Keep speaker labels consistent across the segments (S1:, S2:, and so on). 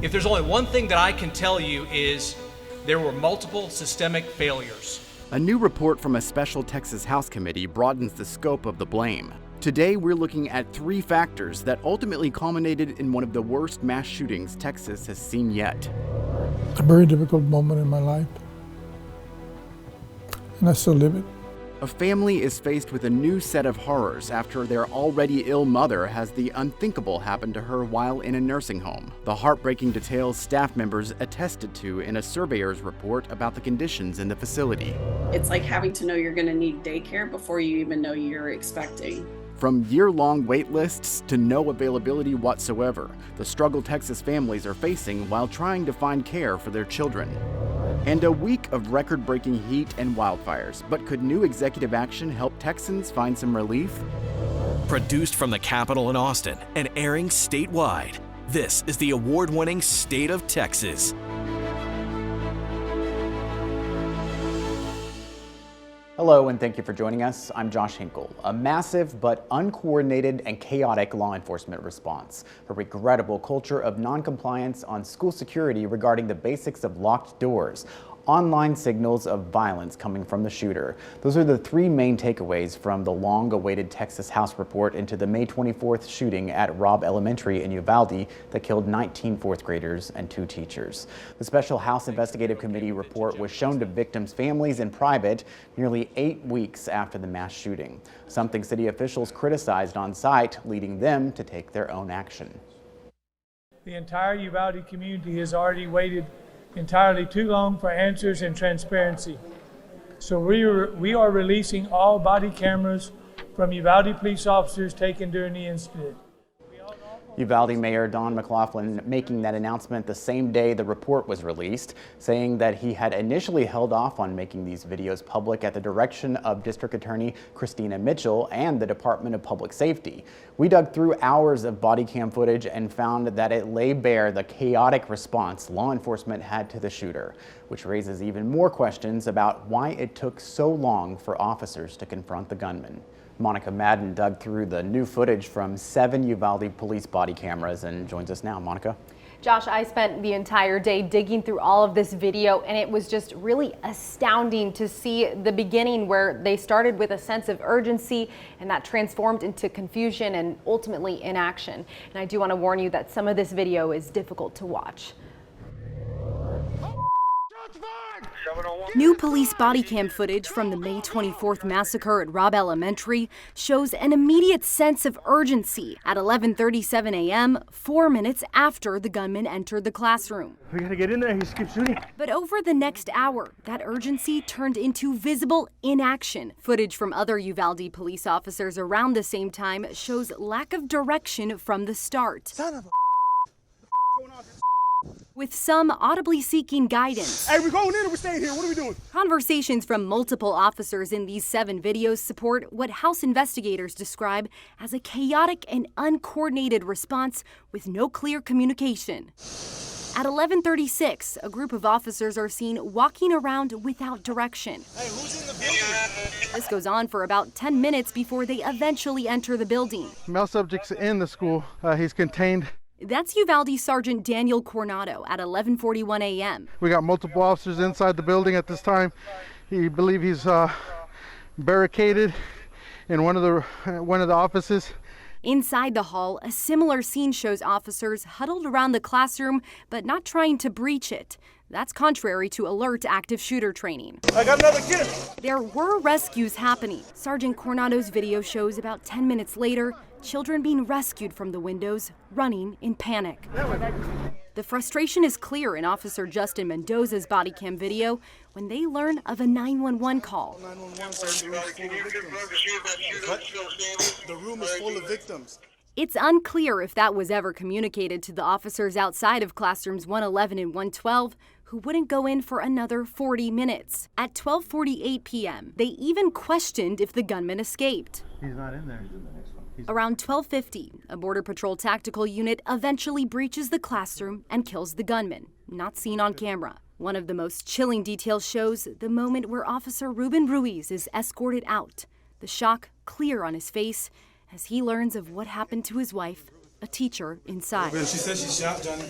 S1: If there's only one thing that I can tell you is there were multiple systemic failures.
S2: A new report from a special Texas House committee broadens the scope of the blame. Today, we're looking at 3 factors that ultimately culminated in one of the worst mass shootings Texas has seen yet.
S3: A very difficult moment in my life, and I still live it.
S2: A family is faced with a new set of horrors after their already ill mother has the unthinkable happen to her while in a nursing home. The heartbreaking details staff members attested to in a surveyor's report about the conditions in the facility.
S4: It's like having to know you're going to need daycare before you even know you're expecting.
S2: From year-long wait lists to no availability whatsoever, the struggle Texas families are facing while trying to find care for their children. And a week of record-breaking heat and wildfires. But could new executive action help Texans find some relief?
S5: Produced from the Capitol in Austin and airing statewide, this is the award-winning State of Texas.
S2: Hello, and thank you for joining us. I'm Josh Hinkle. A massive but uncoordinated and chaotic law enforcement response. A regrettable culture of noncompliance on school security regarding the basics of locked doors. Online signals of violence coming from the shooter. Those are the 3 main takeaways from the long-awaited Texas House report into the May 24th shooting at Robb Elementary in Uvalde that killed 19 4th graders and 2 teachers. The special House Investigative Committee report was shown to victims' families in private nearly 8 weeks after the mass shooting, something city officials criticized on site, leading them to take their own action.
S6: The entire Uvalde community has already waited entirely too long for answers and transparency. So we are releasing all body cameras from Uvalde police officers taken during the incident.
S2: Uvalde Mayor Don McLaughlin making that announcement the same day the report was released, saying that he had initially held off on making these videos public at the direction of District Attorney Christina Mitchell and the Department of Public Safety. We dug through hours of body cam footage and found that it lay bare the chaotic response law enforcement had to the shooter, which raises even more questions about why it took so long for officers to confront the gunman. Monica Madden dug through the new footage from 7 Uvalde police body cameras and joins us now. Monica.
S7: Josh, I spent the entire day digging through all of this video, and it was just really astounding to see the beginning where they started with a sense of urgency and that transformed into confusion and ultimately inaction. And I do want to warn you that some of this video is difficult to watch. New police body cam footage from the May 24th massacre at Robb Elementary shows an immediate sense of urgency at 11:37 a.m., 4 minutes after the gunman entered the classroom.
S8: We gotta get in there, he just keeps shooting.
S7: But over the next hour, that urgency turned into visible inaction. Footage from other Uvalde police officers around the same time shows lack of direction from the start.
S8: Son of a
S7: with some audibly seeking guidance.
S8: Hey, we're going in or we're staying here? What are we doing?
S7: Conversations from multiple officers in these 7 videos support what House investigators describe as a chaotic and uncoordinated response with no clear communication. At 11:36, a group of officers are seen walking around without direction.
S8: Hey, who's in the building?
S7: This goes on for about 10 minutes before they eventually enter the building.
S8: Male subjects in the school. He's contained.
S7: That's Uvalde Sergeant Daniel Coronado at 11:41 a.m.
S8: We got multiple officers inside the building at this time. He believes he's barricaded in one of the offices.
S7: Inside the hall, a similar scene shows officers huddled around the classroom, but not trying to breach it. That's contrary to alert active shooter training.
S8: I got another kid.
S7: There were rescues happening. Sergeant Coronado's video shows about 10 minutes later, children being rescued from the windows, running in panic. The frustration is clear in Officer Justin Mendoza's body cam video when they learn of a 911 call.
S8: The room is full of victims.
S7: It's unclear if that was ever communicated to the officers outside of classrooms 111 and 112, who wouldn't go in for another 40 minutes. At 12:48 p.m., they even questioned if the gunman escaped.
S8: He's not in there.
S7: Around 12:50, a Border Patrol tactical unit eventually breaches the classroom and kills the gunman, not seen on camera. One of the most chilling details shows the moment where Officer Ruben Ruiz is escorted out, the shock clear on his face as he learns of what happened to his wife, a teacher inside.
S9: She said she shot Johnny.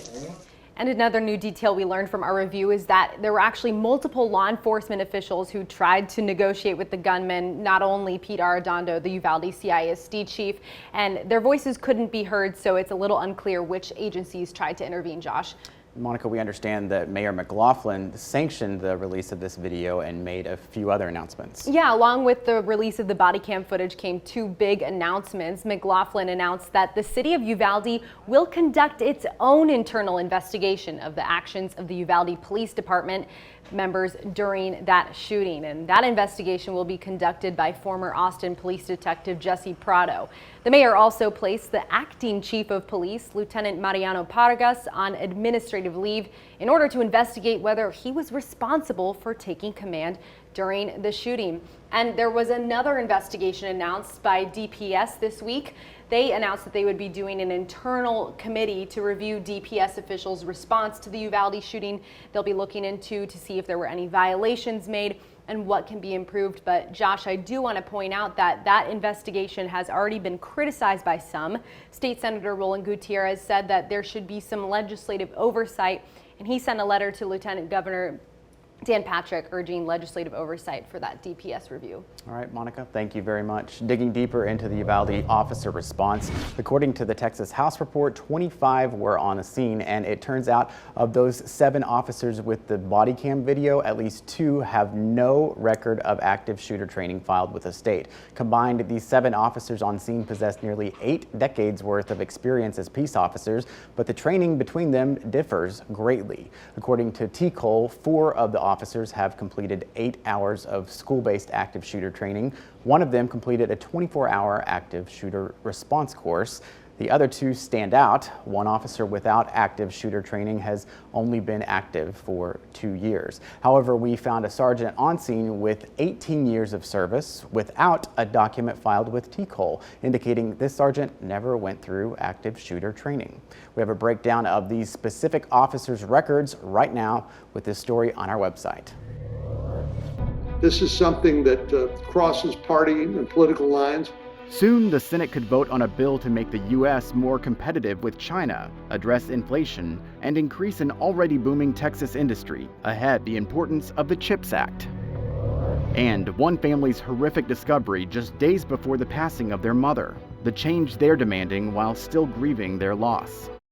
S7: And another new detail we learned from our review is that there were actually multiple law enforcement officials who tried to negotiate with the gunman, not only Pete Arredondo, the Uvalde CISD chief, and their voices couldn't be heard, so it's a little unclear which agencies tried to intervene, Josh.
S2: Monica, we understand that Mayor McLaughlin sanctioned the release of this video and made a few other announcements.
S7: Yeah, along with the release of the body cam footage came two big announcements. McLaughlin announced that the city of Uvalde will conduct its own internal investigation of the actions of the Uvalde Police Department members during that shooting, and that investigation will be conducted by former Austin Police Detective Jesse Prado. The mayor also placed the acting chief of police, Lieutenant Mariano Pargas, on administrative leave in order to investigate whether he was responsible for taking command during the shooting. And there was another investigation announced by DPS this week. They announced that they would be doing an internal committee to review DPS officials' response to the Uvalde shooting. They'll be looking into to see if there were any violations made and what can be improved. But Josh, I do want to point out that that investigation has already been criticized by some. State Senator Roland Gutierrez said that there should be some legislative oversight, and he sent a letter to Lieutenant Governor Dan Patrick urging legislative oversight for that DPS review.
S2: All right, Monica, thank you very much. Digging deeper into the Uvalde officer response, according to the Texas House report, 25 were on the scene, and it turns out of those 7 officers with the body cam video, at least 2 have no record of active shooter training filed with the state. Combined, these 7 officers on scene possess nearly 8 decades worth of experience as peace officers, but the training between them differs greatly. According to T. Cole, 4 of the officers have completed 8 hours of school-based active shooter training. One of them completed a 24-hour active shooter response course. The other 2 stand out. One officer without active shooter training has only been active for 2 years. However, we found a sergeant on scene with 18 years of service without a document filed with T. Cole, indicating this sergeant never went through active shooter training. We have a breakdown of these specific officers' records right now with this story on our website.
S9: This is something that crosses party and political lines.
S2: Soon, the Senate could vote on a bill to make the U.S. more competitive with China, address inflation, and increase an already booming Texas industry, ahead the importance of the CHIPS Act. And one family's horrific discovery just days before the passing of their mother, the change they're demanding while still grieving their loss.